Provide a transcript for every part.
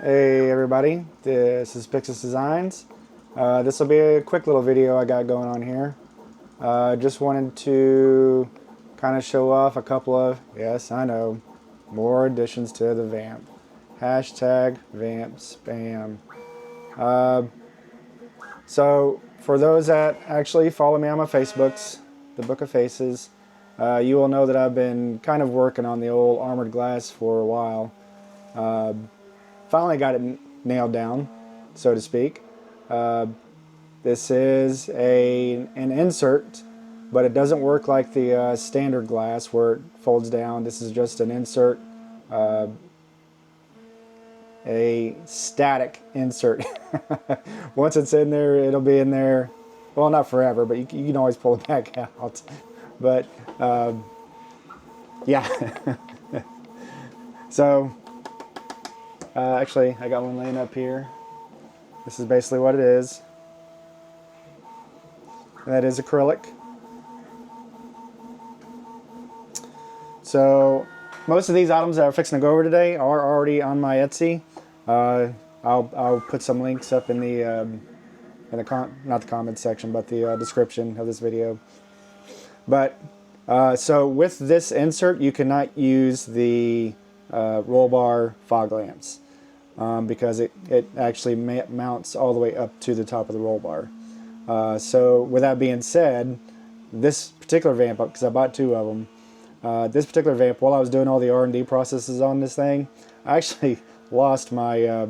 Hey everybody, this is Pixis Designs. This will be a quick little video I got going on here. Just wanted to kind of show off a couple of, yes I know, more additions to the Vamp. Hashtag Vamp Spam. So for those that actually follow me on my Facebooks, the Book of Faces, you will know that I've been kind of working on the old armored glass for a while. Finally got it nailed down, so to speak. This is an insert, but it doesn't work like the standard glass where it folds down. This is just an insert, a static insert. Once it's in there, it'll be in there. Well, not forever, but you can always pull it back out. But yeah. So actually, I got one laying up here. This is basically what it is. And that is acrylic. So most of these items that I'm fixing to go over today are already on my Etsy. I'll put some links up in the not the comments section, but the description of this video. But so with this insert, you cannot use the roll bar fog lamps because it actually mounts all the way up to the top of the roll bar. So with that being said, this particular vamp, because I bought two of them, this particular vamp, while I was doing all the R&D processes on this thing, I actually lost my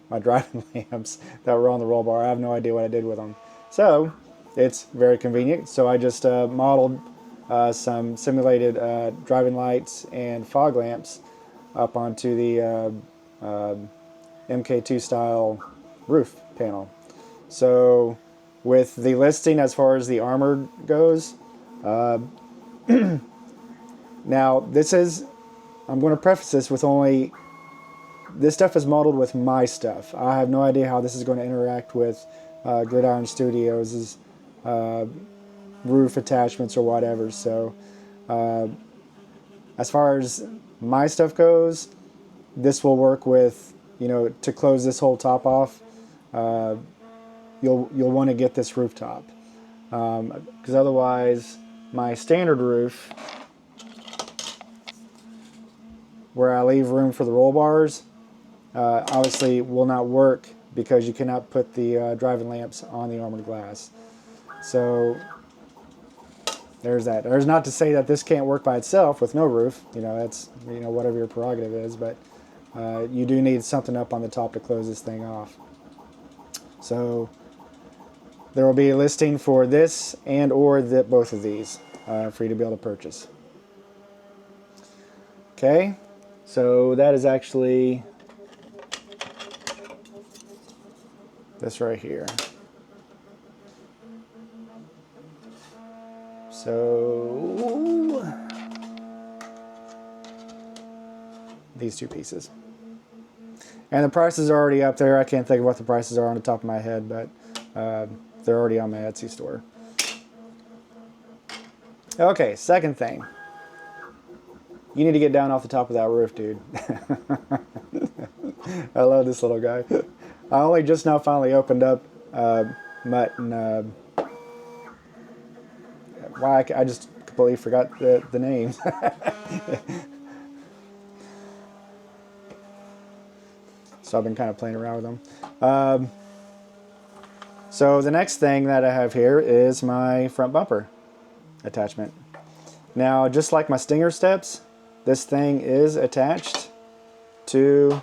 my driving lamps that were on the roll bar. I have no idea what I did with them. So it's very convenient. So I just modeled some simulated driving lights and fog lamps up onto the MK2 style roof panel. So with the listing as far as the armor goes, now this is, I'm going to preface this with only, this stuff is modeled with my stuff. I have no idea how this is going to interact with Gridiron Studios' roof attachments or whatever. So as far as my stuff goes, this will work with, you know, to close this whole top off. You'll want to get this rooftop, because otherwise my standard roof, where I leave room for the roll bars, obviously will not work because you cannot put the driving lamps on the armored glass. So there's that. There's not to say that this can't work by itself with no roof. You know, that's, you know, whatever your prerogative is, but you do need something up on the top to close this thing off. So there will be a listing for this and or both of these for you to be able to purchase. Okay, so that is actually this right here. So these two pieces. And the prices are already up there. I can't think of what the prices are on the top of my head, but they're already on my Etsy store. Okay, second thing. You need to get down off the top of that roof, dude. I love this little guy. I only just now finally opened up Mutt and why I just completely forgot the names. So I've been kind of playing around with them. So the next thing that I have here is my front bumper attachment. Now, just like my Stinger steps, this thing is attached to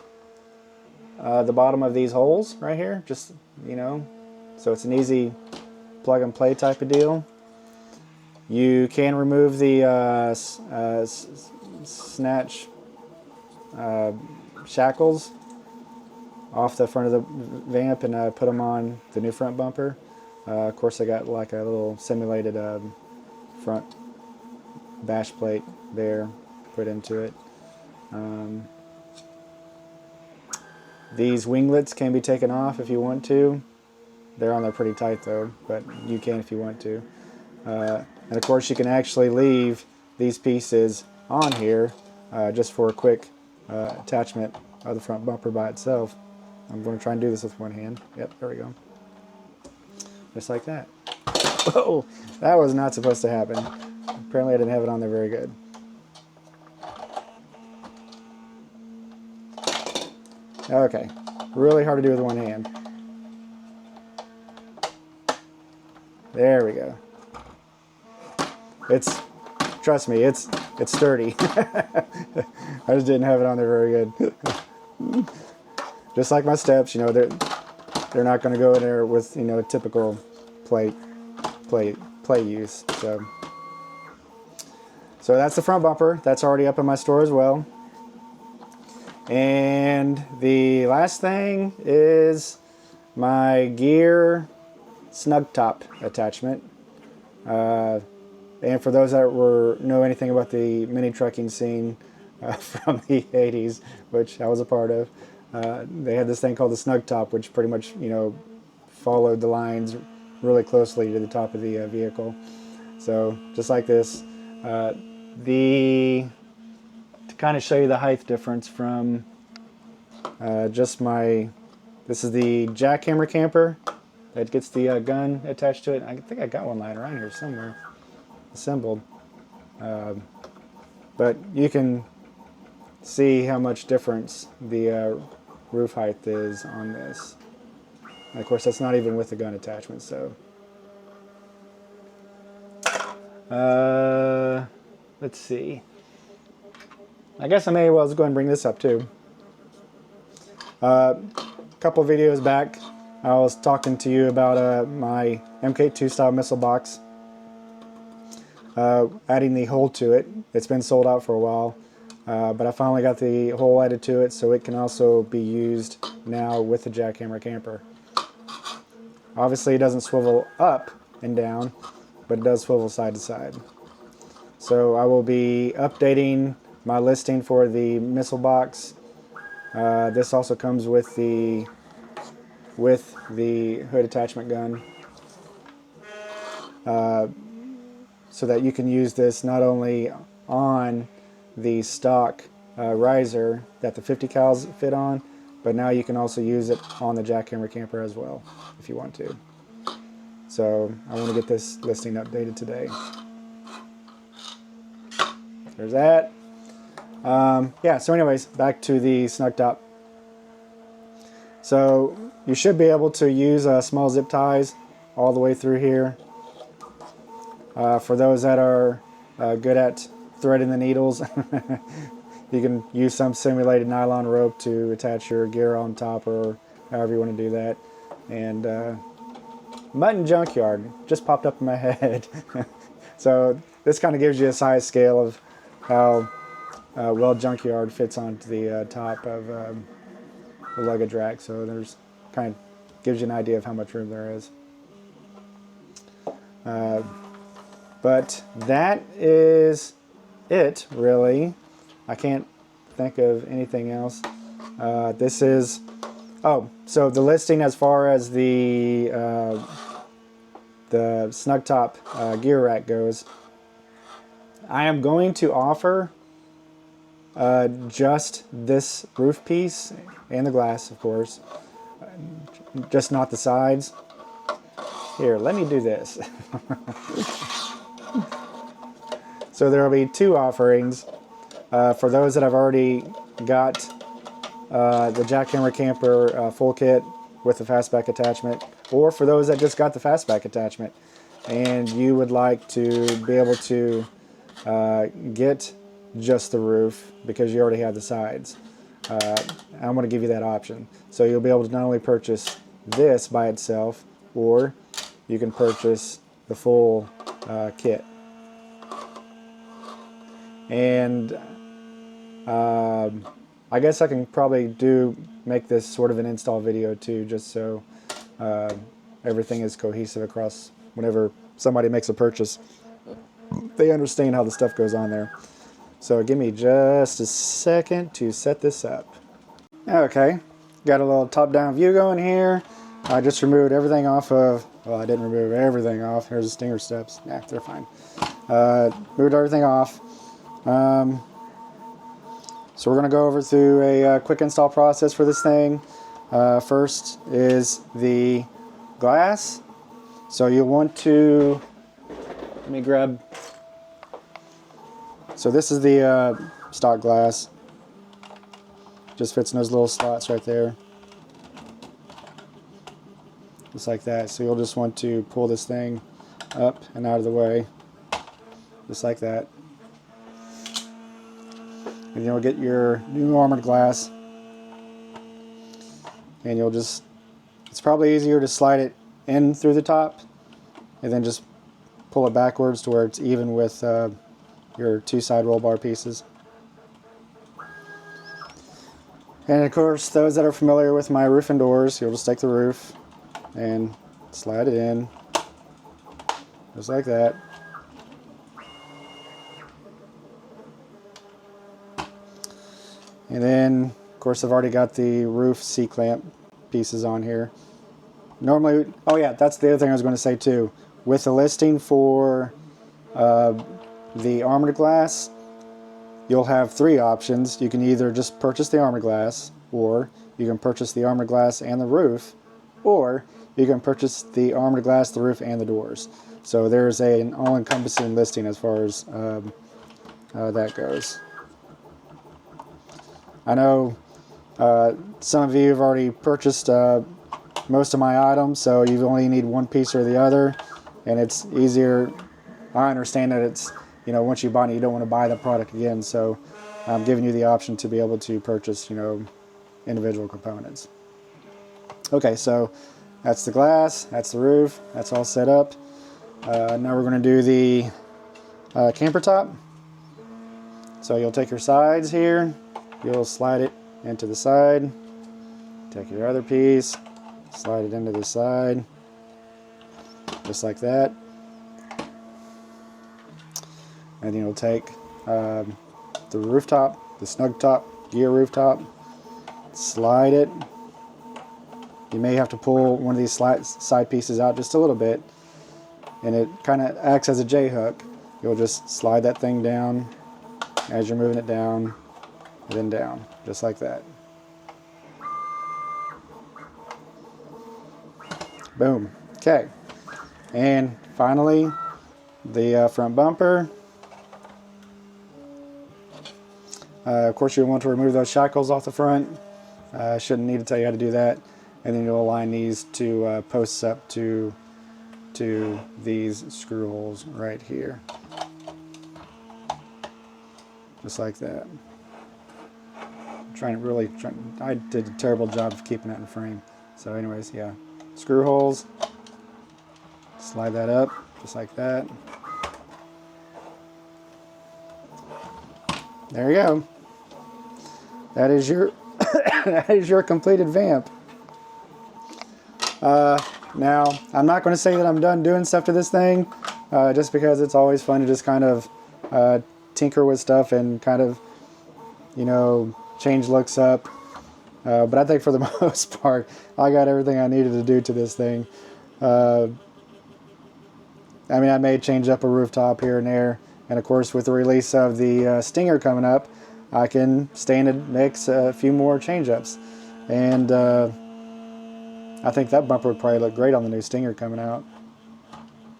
the bottom of these holes right here. Just, you know, so it's an easy plug and play type of deal. You can remove the snatch shackles off the front of the Vamp and put them on the new front bumper. Of course, I got like a little simulated front bash plate there put into it. These winglets can be taken off if you want to. They're on there pretty tight though, but you can if you want to. And of course, you can actually leave these pieces on here just for a quick attachment of the front bumper by itself. I'm going to try and do this with one hand. Yep, there we go. Just like that. Whoa, that was not supposed to happen. Apparently I didn't have it on there very good. Okay, really hard to do with one hand. There we go. Trust me, it's sturdy. I just didn't have it on there very good. Just like my steps, you know, they're not going to go in there with, you know, typical play use. So that's the front bumper. That's already up in my store as well. And the last thing is my gear snug top attachment. And for those that know anything about the mini trucking scene from the 80s, which I was a part of, they had this thing called the snug top, which pretty much, you know, followed the lines really closely to the top of the vehicle. So just like this. To kind of show you the height difference from this is the jackhammer camper that gets the gun attached to it. I think I got one lying around here somewhere, assembled. But you can see how much difference the roof height is on this. And of course, that's not even with the gun attachment, so. Let's see. I guess I may as well go and bring this up too. A couple of videos back, I was talking to you about my MK2 style missile box. Adding the hole to it. It's been sold out for a while, but I finally got the hole added to it so it can also be used now with the jackhammer camper. Obviously it doesn't swivel up and down, but it does swivel side to side. So I will be updating my listing for the missile box. This also comes with the hood attachment gun, so that you can use this not only on the stock riser that the 50 cals fit on, but now you can also use it on the jackhammer camper as well if you want to. So I want to get this listing updated today. There's that. Yeah, so anyways, back to the snug top. So you should be able to use small zip ties all the way through here. For those that are good at threading the needles, you can use some simulated nylon rope to attach your gear on top, or however you want to do that. And Mutton Junkyard just popped up in my head. So this kind of gives you a size scale of how well Junkyard fits onto the top of the luggage rack. So there's kind of gives you an idea of how much room there is. But that is it, really. I can't think of anything else. This is, so the listing as far as the snug top gear rack goes, I am going to offer just this roof piece and the glass, of course, just not the sides. Here, let me do this. So there will be two offerings for those that have already got the jackhammer camper full kit with the fastback attachment, or for those that just got the fastback attachment and you would like to be able to get just the roof because you already have the sides. I'm going to give you that option. So you'll be able to not only purchase this by itself, or you can purchase the full kit. And I guess I can probably make this sort of an install video too, just so everything is cohesive across whenever somebody makes a purchase. They understand how the stuff goes on there. So give me just a second to set this up. Okay, got a little top-down view going here. I just removed everything off of, well, I didn't remove everything off. Here's the stinger steps. Yeah, they're fine. Moved everything off. So we're going to go over through a quick install process for this thing. First is the glass. So you'll want to, let me grab, so this is the stock glass. Just fits in those little slots right there. Just like that. So you'll just want to pull this thing up and out of the way. Just like that. And you'll get your new armored glass. And you'll just, it's probably easier to slide it in through the top and then just pull it backwards to where it's even with your two side roll bar pieces. And of course, those that are familiar with my roof and doors, you'll just take the roof and slide it in, just like that. And then, of course, I've already got the roof C-clamp pieces on here. Normally, oh yeah, that's the other thing I was going to say too. With the listing for the armored glass, you'll have three options. You can either just purchase the armored glass, or you can purchase the armored glass and the roof, or you can purchase the armored glass, the roof, and the doors. So there's an all-encompassing listing as far as that goes. I know some of you have already purchased most of my items, so you only need one piece or the other, and it's easier. I understand that it's, you know, once you buy it, you don't want to buy the product again, so I'm giving you the option to be able to purchase, you know, individual components. Okay, so that's the glass, that's the roof, that's all set up. Now we're going to do the camper top. So you'll take your sides here, you'll slide it into the side, take your other piece, slide it into the side, just like that. And then you'll take the rooftop, the snug top, gear rooftop, slide it. You may have to pull one of these side pieces out just a little bit, and it kind of acts as a J-hook. You'll just slide that thing down as you're moving it down, and then down, just like that. Boom. Okay. And finally, the front bumper. Of course, you'll want to remove those shackles off the front. Shouldn't need to tell you how to do that. And then you'll align these two posts up to these screw holes right here. Just like that. I did a terrible job of keeping that in frame. So anyways, yeah. Screw holes. Slide that up, just like that. There you go. That is your that is your completed Vamp. Now, I'm not going to say that I'm done doing stuff to this thing, just because it's always fun to just kind of tinker with stuff and kind of, you know, change looks up. But I think for the most part, I got everything I needed to do to this thing. I mean, I may change up a rooftop here and there, and of course, with the release of the Stinger coming up, I can stand and mix a few more change-ups. And I think that bumper would probably look great on the new Stinger coming out.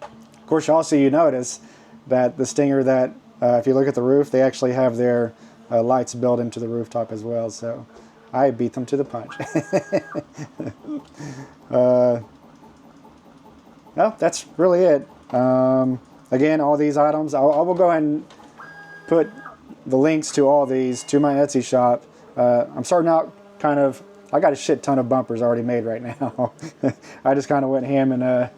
Of course, also you notice that the Stinger, that if you look at the roof, they actually have their lights built into the rooftop as well. So I beat them to the punch. Well, that's really it. Again, all these items, I will go ahead and put the links to all these to my Etsy shop. I'm starting out kind of, I got a shit ton of bumpers already made right now. I just kind of went ham and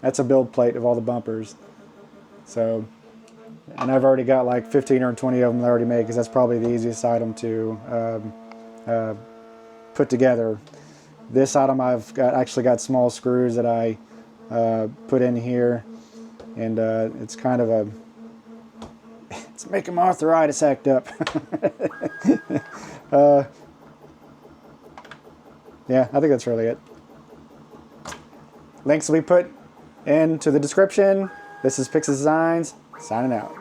that's a build plate of all the bumpers. So, and I've already got like 15 or 20 of them already made, because that's probably the easiest item to put together. This item actually got small screws that I put in here, and it's kind of it's making my arthritis act up. Yeah, I think that's really it. Links will be put into the description. This is Pix's Designs, signing out.